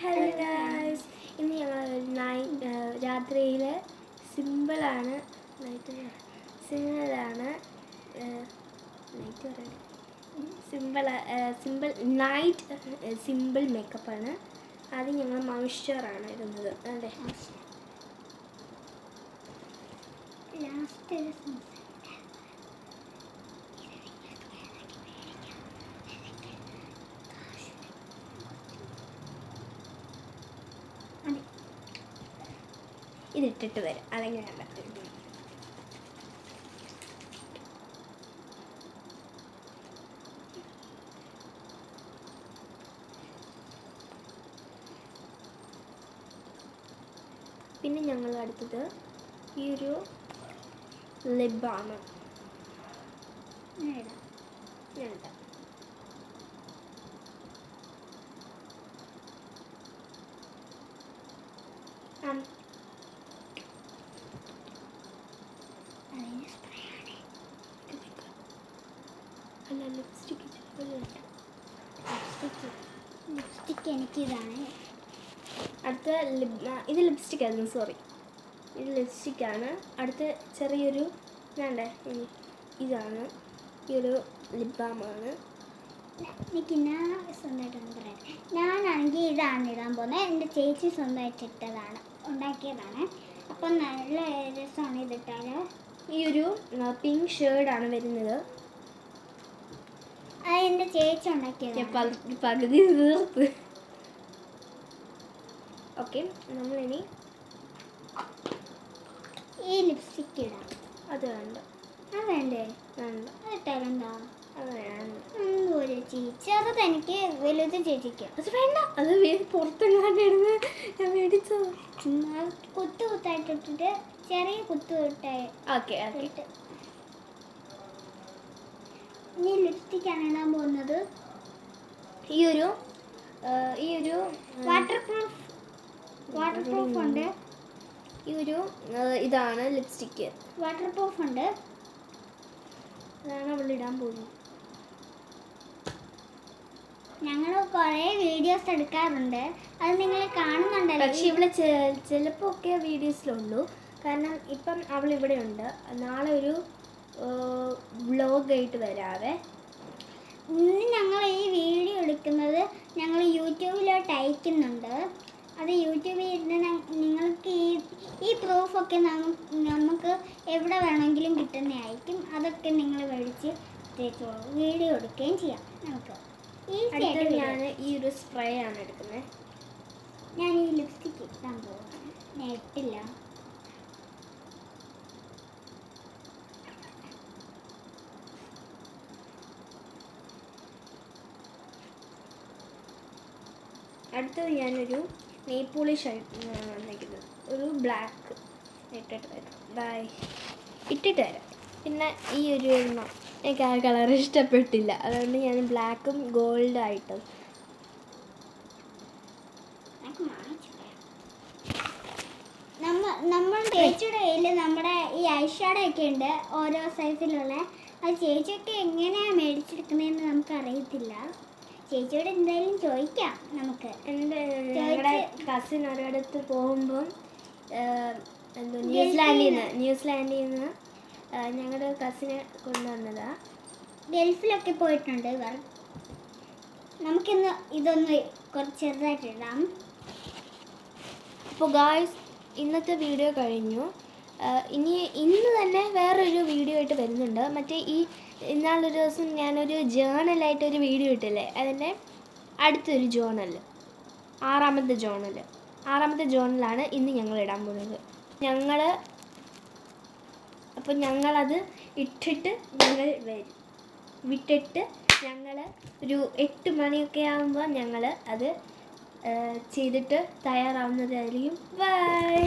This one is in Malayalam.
ഹലോ ഗായ്സ്, ഇന്ന് ഞങ്ങൾ രാത്രിയിൽ സിമ്പിളാണ് സിമ്പിൾ മേക്കപ്പാണ്. ആദ്യം ഞങ്ങൾ മോയ്സ്ചറാണ് ഇടുന്നത്. അതെ, ലാസ്റ്റ് ഇതിട്ടിട്ട് വരാം, അല്ലെങ്കിൽ വേണ്ട. പിന്നെ ഞങ്ങൾ അടുത്തത് ഈ ഒരു ലിപ് ബാം വേണ്ട. അല്ല, ലിപ്സ്റ്റിക്ക് എനിക്കിതാണ്. അടുത്ത ഇത് ലിപ്സ്റ്റിക്കായിരുന്നു, സോറി, ഇത് ലിപ്സ്റ്റിക്കാണ്. അടുത്ത ചെറിയൊരു വേണ്ടേ, ഇതാണ് ഈ ഒരു ലിപ് ബാമാണ്. എനിക്ക് ഞാൻ സ്വന്തമായിട്ടൊന്ന് പറയാം. ഞാനാണെങ്കിൽ ഇതാണ് ഇടാൻ പോകുന്നത്. എൻ്റെ ചേച്ചി സ്വന്തമായിട്ട് ഇട്ടതാണ്, ഉണ്ടാക്കിയതാണ്. അപ്പം നല്ല രസമാണ് ഇതിട്ടാൽ. ഈ ഒരു പിങ്ക് ഷെയ്ഡാണ് വരുന്നത്. അത് എൻ്റെ ചേച്ചി ഉണ്ടാക്കിയതാണ്. പകുതി തീർത്ത്. ഓക്കെ, നമ്മളിനി ഈ ലിപ്സ്റ്റിക്ക് ഇടാം. അത് വേണ്ട. അത് വേണ്ടേ? വേണ്ട. അത് ഇട്ടാലെന്താ? അത് വേണ്ട. ഒരു ചെറുത് എനിക്ക്, വലുത് ചേച്ചിക്ക്. അത് വേണ്ട, അത് പുറത്തെങ്ങാണ്ടിരുന്ന് ഞാൻ മേടിച്ചത്. ചുമ്മാ കുത്തായിട്ടിട്ടിട്ട് ചെറിയ കുത്തായി. Okay okay. ഇനി ലിപ്സ്റ്റിക്കാണ് ഇടാൻ പോകുന്നത്. ഈ ഒരു വാട്ടർ പ്രൂഫ് ഉണ്ട്. ഈ ഒരു ഇതാണ് ലിപ്സ്റ്റിക്ക്. വാട്ടർ പ്രൂഫ് ഉണ്ട്. അതാണ് അവൾ ഇടാൻ പോകുന്നത്. ഞങ്ങൾ കുറേ വീഡിയോസ് എടുക്കാറുണ്ട്, അത് നിങ്ങൾ കാണുന്നുണ്ടല്ലോ. പക്ഷെ ഇവിടെ ചിലപ്പോൾ ഒക്കെ വീഡിയോസിലുള്ളൂ. കാരണം ഇപ്പം അവൾ ഇവിടെ ഉണ്ട്. നാളെ ഒരു വ്ളോഗായിട്ട് വരാവേ. ഇന്ന് ഞങ്ങൾ ഈ വീഡിയോ എടുക്കുന്നത് ഞങ്ങൾ യൂട്യൂബിലോട്ട് അയക്കുന്നുണ്ട്. അത് യൂട്യൂബിൽ ഇരുന്ന് നിങ്ങൾക്ക് ഈ പ്രൂഫൊക്കെ നമുക്ക് എവിടെ വേണമെങ്കിലും കിട്ടുന്നതായിരിക്കും. അതൊക്കെ നിങ്ങൾ മേടിച്ച് തേച്ചോളൂ. വീഡിയോ എടുക്കുകയും ചെയ്യാം. നമുക്ക് ഞാൻ ഈ ഒരു സ്പ്രേ ആണ് എടുക്കുന്നത്. ഞാൻ ഈ ലിപ്സ്റ്റിക്ക് ഇട്ടാൻ പോകുന്നത്. ഞാൻ ഇട്ടില്ല. അടുത്തത് ഞാനൊരു നെയിൽ പോളിഷ് വന്നിരിക്കുന്നത്. ഒരു ബ്ലാക്ക് ഇട്ടിട്ട് വരാം. പിന്നെ ഈ ഒരു എണ്ണം എനിക്ക് ആ കളർ ഇഷ്ടപ്പെട്ടില്ല, അതുകൊണ്ട് ഞാൻ ബ്ലാക്കും ഗോൾഡായിട്ടും. നമ്മൾ ചേച്ചിയുടെ കയ്യിൽ നമ്മുടെ ഈ ഐഷാഡോ ഒക്കെ ഉണ്ട്, ഓരോ സൈസിലുള്ള. അത് ചേച്ചിയൊക്കെ എങ്ങനെയാണ് മേടിച്ചെടുക്കുന്നതെന്ന് നമുക്ക് അറിയത്തില്ല. ചേച്ചിയോട് എന്തായാലും ചോദിക്കാം നമുക്ക്. ഞങ്ങളുടെ കസിൻ ഒരിടത്ത് പോകുമ്പം ന്യൂസിലാൻഡിൽ നിന്ന് ഞങ്ങളുടെ കസിനെ കൊണ്ടുവന്നതാ. ഗൾഫിലൊക്കെ പോയിട്ടുണ്ട് ഇവർ. നമുക്കിന്ന് ഇതൊന്ന് കുറച്ച് ചെറുതായിട്ട് ഇടാം. അപ്പോൾ ഗായ്സ്, ഇന്നത്തെ വീഡിയോ കഴിഞ്ഞു. ഇന്ന് തന്നെ വേറൊരു വീഡിയോ ആയിട്ട് വരുന്നുണ്ട്. മറ്റേ ഇന്നാളൊരു ദിവസം ഞാനൊരു ജേണലായിട്ടൊരു വീഡിയോ ഇട്ടില്ലേ, അതിൻ്റെ അടുത്തൊരു ജേണൽ, ആറാമത്തെ ജേണലാണ് ഇന്ന് ഞങ്ങൾ ഇടാൻ പോകുന്നത്. അപ്പോൾ ഞങ്ങളത് ഇട്ടിട്ട് ഞങ്ങൾ ഒരു 8 മണിയൊക്കെ ആകുമ്പോൾ ഞങ്ങൾ അത് ചെയ്തിട്ട് തയ്യാറാവുന്നതായിരിക്കും. ബൈ.